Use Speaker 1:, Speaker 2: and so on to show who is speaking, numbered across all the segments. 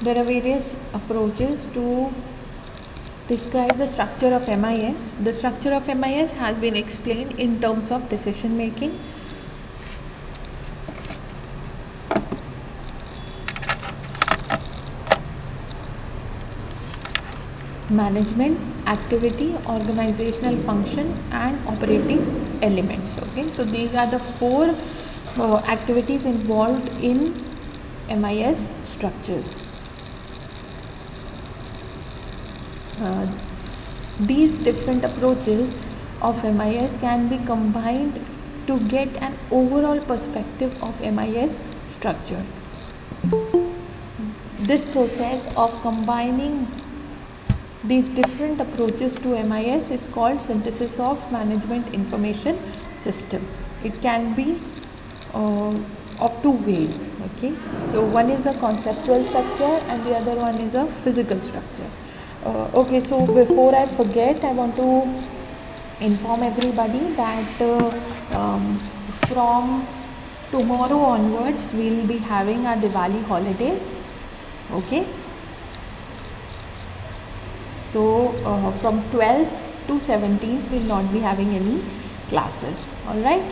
Speaker 1: There are various approaches to describe the structure of MIS. The structure of MIS has been explained in terms of decision making, management, activity, organizational function, and operating elements. Okay, so these are the four activities involved in MIS structure. These different approaches of MIS can be combined to get an overall perspective of MIS structure. This process of combining these different approaches to MIS is called synthesis of management information system. It can be of two ways. Okay, so one is a conceptual structure and the other one is a physical structure. Okay, so before I forget, I want to inform everybody that from tomorrow onwards we will be having our Diwali holidays. Okay, so from 12th to 17th we will not be having any classes. All right.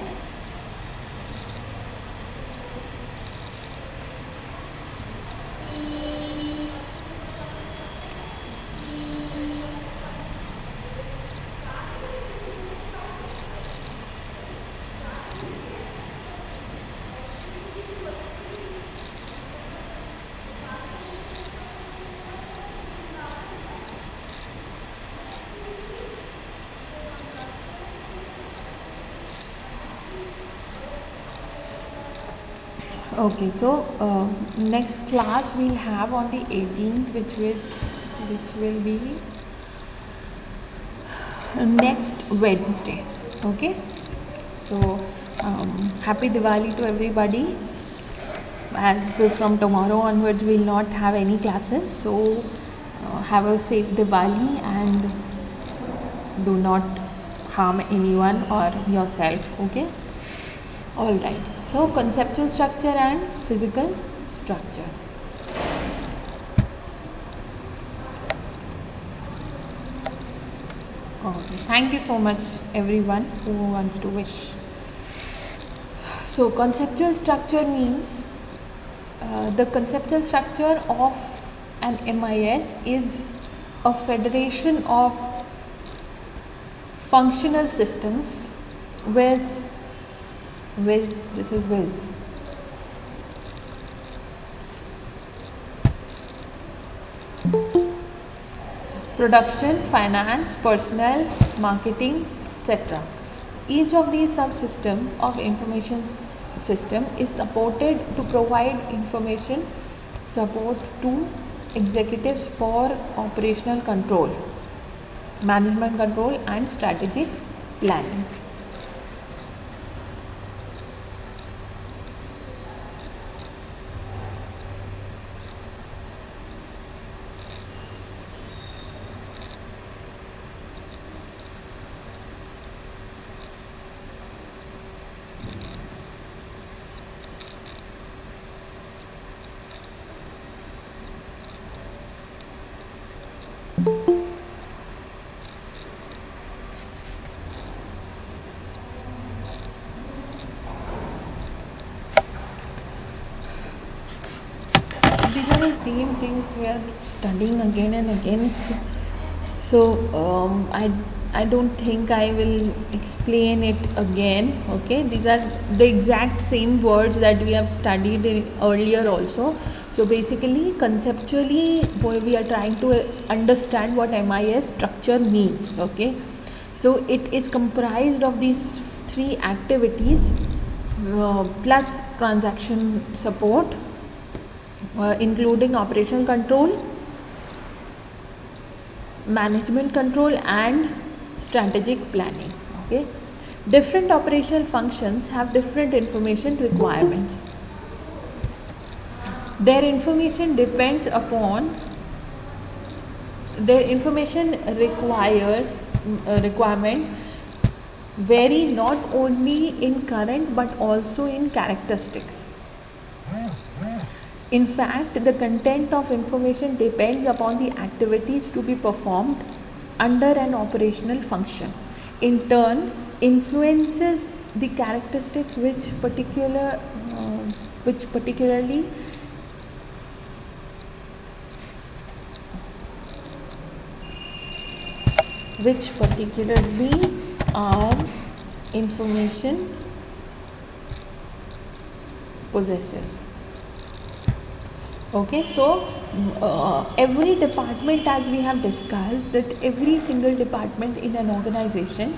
Speaker 1: Okay, so next class we'll have on the 18th, which will be next Wednesday. Okay, so happy Diwali to everybody. As from tomorrow onwards we'll not have any classes, so have a safe Diwali and do not harm anyone or yourself. Okay, all right. So conceptual structure and physical structure. Okay. Thank you so much everyone who wants to wish. So conceptual structure means the conceptual structure of an MIS is a federation of functional systems with this is with production, finance, personnel, marketing, etc. Each of these subsystems of information system is supported to provide information support to executives for operational control, management control, and strategic planning. These are the same things we are studying again and again. So I don't think I will explain it again. Okay, these are the exact same words that we have studied earlier also. So basically, conceptually, we are trying to understand what MIS structure means. Okay, so it is comprised of these three activities plus transaction support, including operational control, management control, and strategic planning. Okay, different operational functions have different information requirements. Their information depends upon their information requirement vary not only in current but also in characteristics. In fact, the content of information depends upon the activities to be performed under an operational function. In turn, influences the characteristics which particularly are information possesses. Okay, so every department, as we have discussed, that every single department in an organization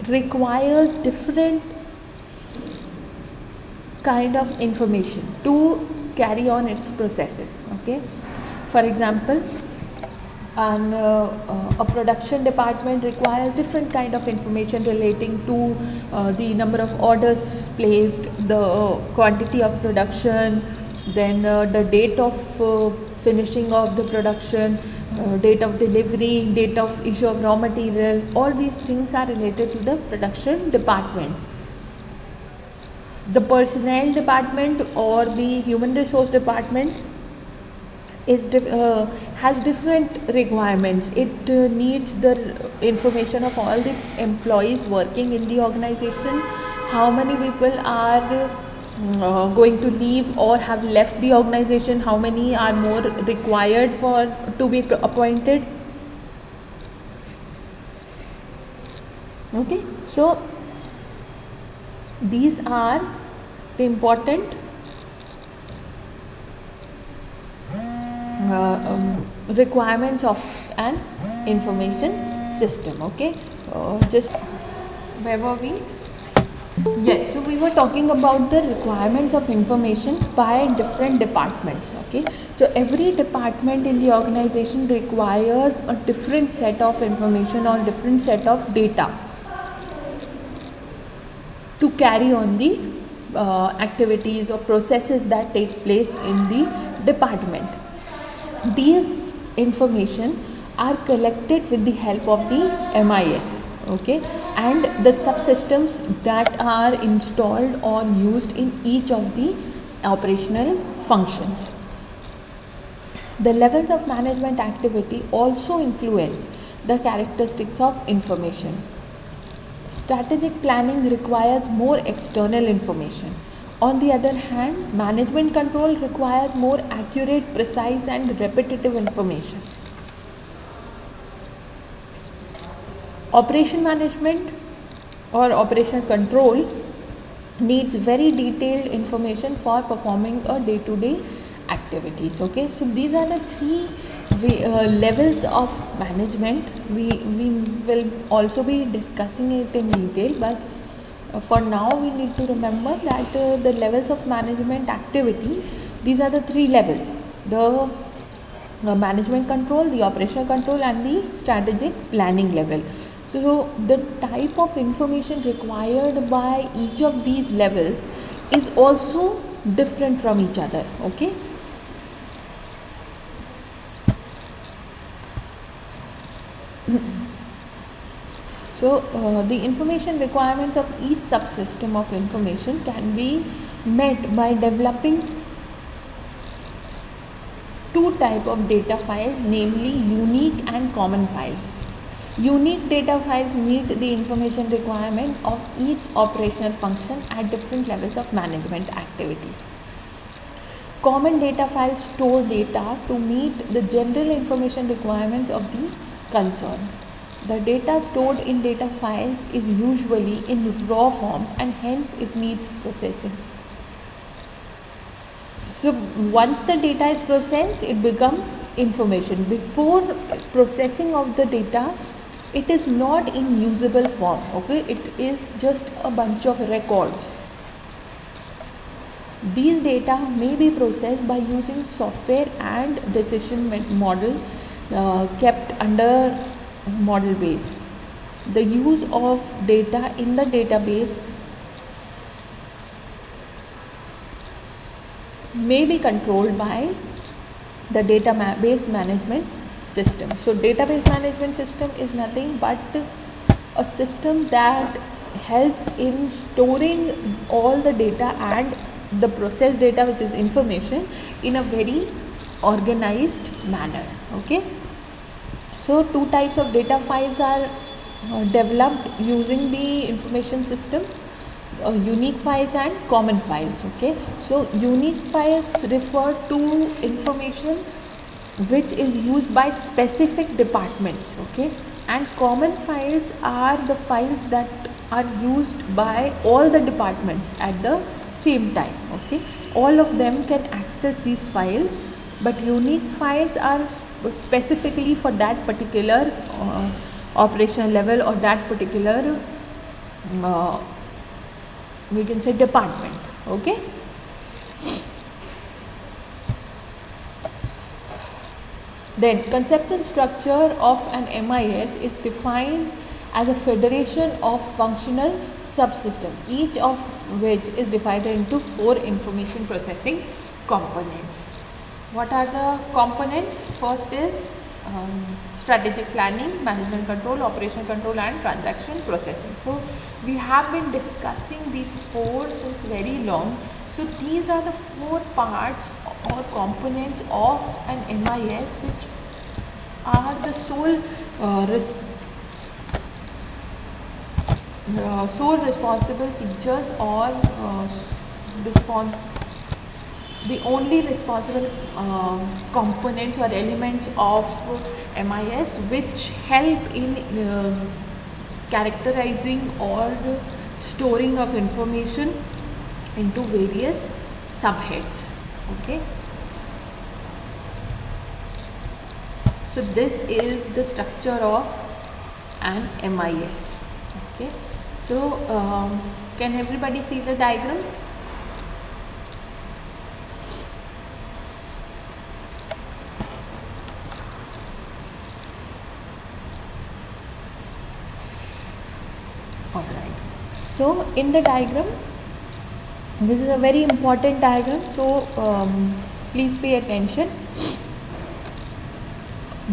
Speaker 1: requires different kind of information to carry on its processes. Okay, for example, a production department requires different kind of information relating to the number of orders placed, the quantity of production, then the date of finishing of the production, date of delivery, date of issue of raw material. All these things are related to the production department. The personnel department or the human resource department has different requirements. It needs the information of all the employees working in the organization, how many people are going to leave or have left the organization, how many are more required to be appointed. Okay, so these are the important requirements of an information system. Okay, just where were we? Yes, so we were talking about the requirements of information by different departments. Okay, so every department in the organization requires a different set of information or different set of data to carry on the activities or processes that take place in the department. These information are collected with the help of the MIS, okay, and the subsystems that are installed or used in each of the operational functions. The levels of management activity also influence the characteristics of information. Strategic planning requires more external information. On the other hand, management control requires more accurate, precise and repetitive information. Operation management or operation control needs very detailed information for performing a day-to-day activities. Okay, so these are the three levels of management. We will also be discussing it in detail, but for now we need to remember that the levels of management activity, these are the three levels: the management control, the operational control and the strategic planning level. So the type of information required by each of these levels is also different from each other. Okay, so the information requirements of each subsystem of information can be met by developing two types of data files, namely unique and common files. Unique data files meet the information requirement of each operational function at different levels of management activity. Common data files store data to meet the general information requirements of the concern. The data stored in data files is usually in raw form and hence it needs processing. So once the data is processed, it becomes information. Before processing of the data, it is not in usable form. Okay, it is just a bunch of records. These data may be processed by using software and decision model kept under model base. The use of data in the database may be controlled by the database management system. So database management system is nothing but a system that helps in storing all the data and the processed data, which is information, in a very organized manner. Okay, so two types of data files are developed using the information system: unique files and common files. Okay, so unique files refer to information which is used by specific departments. Okay, and common files are the files that are used by all the departments at the same time. Okay, all of them can access these files, but unique files are specifically for that particular operational level or that particular we can say department. Okay, then concept and structure of an MIS is defined as a federation of functional subsystems, each of which is divided into 4 information processing components. What are the components? First is strategic planning, management control, operational control and transaction processing. So we have been discussing these 4 since very long. So these are the 4 parts or components of an MIS which are the sole responsible features or the only responsible components or elements of MIS which help in characterizing or storing of information into various subheads. Okay, so this is the structure of an MIS. Okay, so can everybody see the diagram? Alright, so in the diagram, this is a very important diagram, so please pay attention.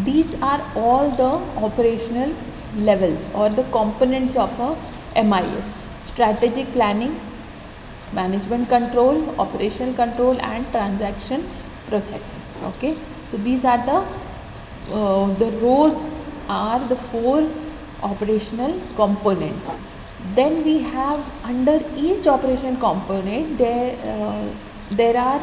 Speaker 1: These are all the operational levels or the components of a MIS: strategic planning, management control, operational control and transaction processing. Okay, so these are the rows are the 4 operational components. Then we have under each operation component there are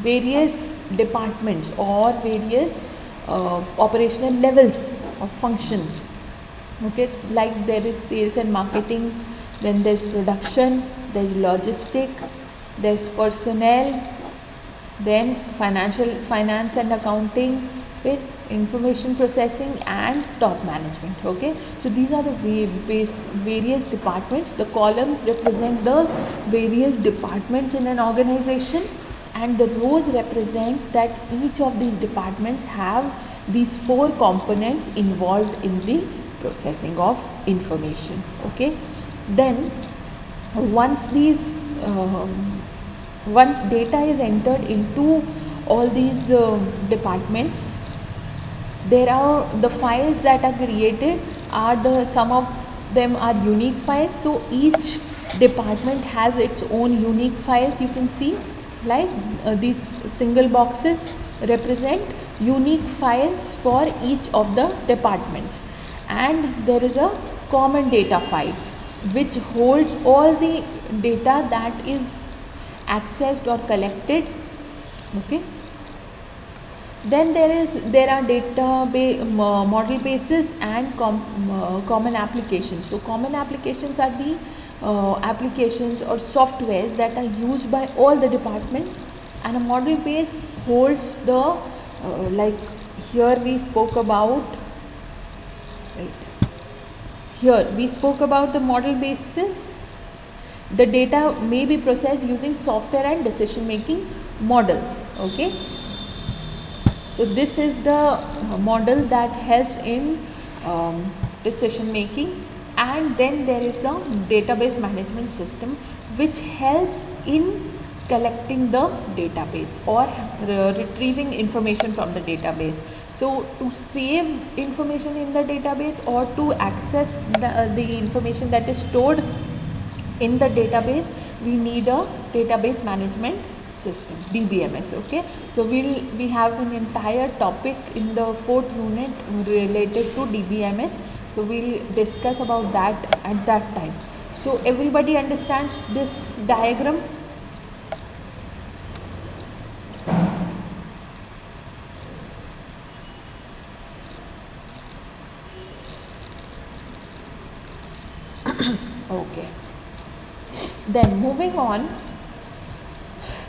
Speaker 1: various departments or various operational levels of functions. Okay, it's like there is sales and marketing, then there's production, there's logistic, there's personnel, then finance and accounting, with information processing and top management. Okay, so these are the various departments. The columns represent the various departments in an organization, and the rows represent that each of these departments have these 4 components involved in the processing of information. Okay, then once data is entered into all these departments, there are the files that are created some of them are unique files. So each department has its own unique files. You can see like these single boxes represent unique files for each of the departments, and there is a common data file which holds all the data that is accessed or collected. Okay, then there are model bases and common applications. So common applications are the applications or softwares that are used by all the departments, and a model base holds the like here we spoke about the model bases. The data may be processed using software and decision making models. Okay, so this is the model that helps in decision making. And then there is a database management system which helps in collecting the database or retrieving information from the database. So to save information in the database or to access the information that is stored in the database, we need a database management system, DBMS. Okay, so we have an entire topic in the 4th unit related to DBMS, so we'll discuss about that at that time. So everybody understands this diagram? Okay, then moving on,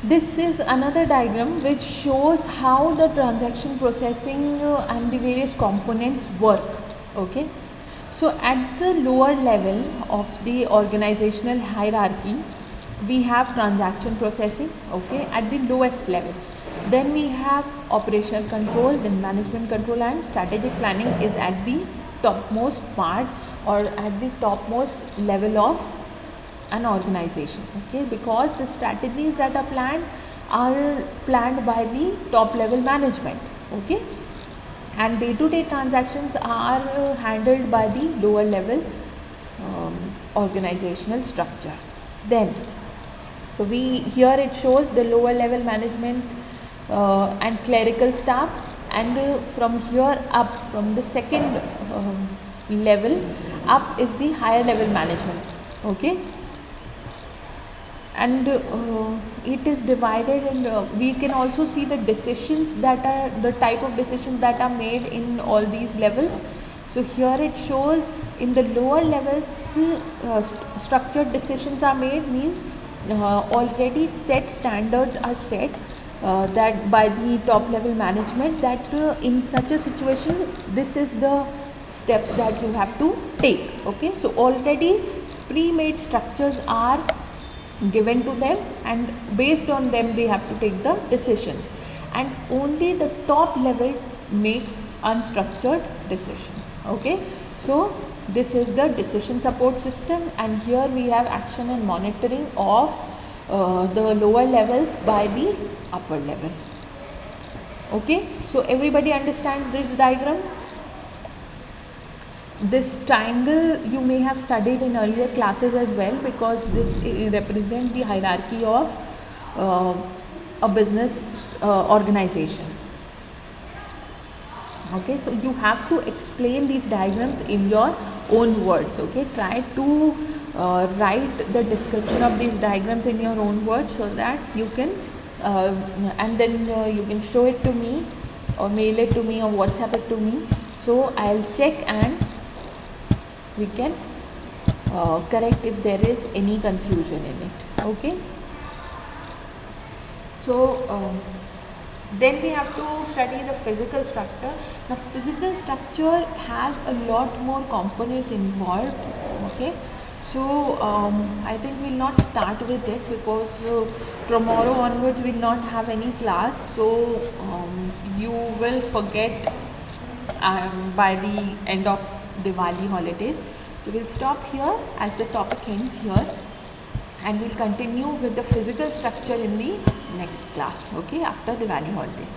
Speaker 1: this is another diagram which shows how the transaction processing and the various components work. Okay, so at the lower level of the organizational hierarchy, we have transaction processing, okay, at the lowest level. Then we have operational control, then management control, and strategic planning is at the topmost part or at the topmost level of an organization. Okay, because the strategies that are planned by the top level management. Okay, and day-to-day transactions are handled by the lower level organizational structure. Then, so here it shows the lower level management and clerical staff, and from here up, from the second level up, is the higher level management. Okay, and it is divided, and we can also see the decisions that are the type of decisions that are made in all these levels. So here it shows in the lower levels structured decisions are made, means already set standards are set that by the top level management, that in such a situation this is the steps that you have to take. Okay, so already pre-made structures are given to them, and based on them they have to take the decisions, and only the top level makes unstructured decisions. Okay, so this is the decision support system, and here we have action and monitoring of the lower levels by the upper level. Okay, so everybody understands this diagram? This triangle you may have studied in earlier classes as well, because this represents the hierarchy of a business organization. Okay, so you have to explain these diagrams in your own words. Okay, try to write the description of these diagrams in your own words, so that you can and then you can show it to me or mail it to me or WhatsApp it to me. So I'll check and we can correct if there is any confusion in it. Okay, so then we have to study the physical structure. Now physical structure has a lot more components involved. Okay, so I think we'll not start with it, because tomorrow onwards we'll not have any class, so you will forget by the end of Diwali holidays. So we'll stop here as the topic ends here, and we'll continue with the physical structure in the next class. Okay, after Diwali holidays.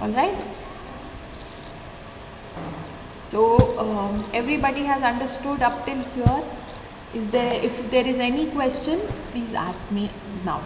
Speaker 1: All right. So everybody has understood up till here. If there is any question, please ask me now.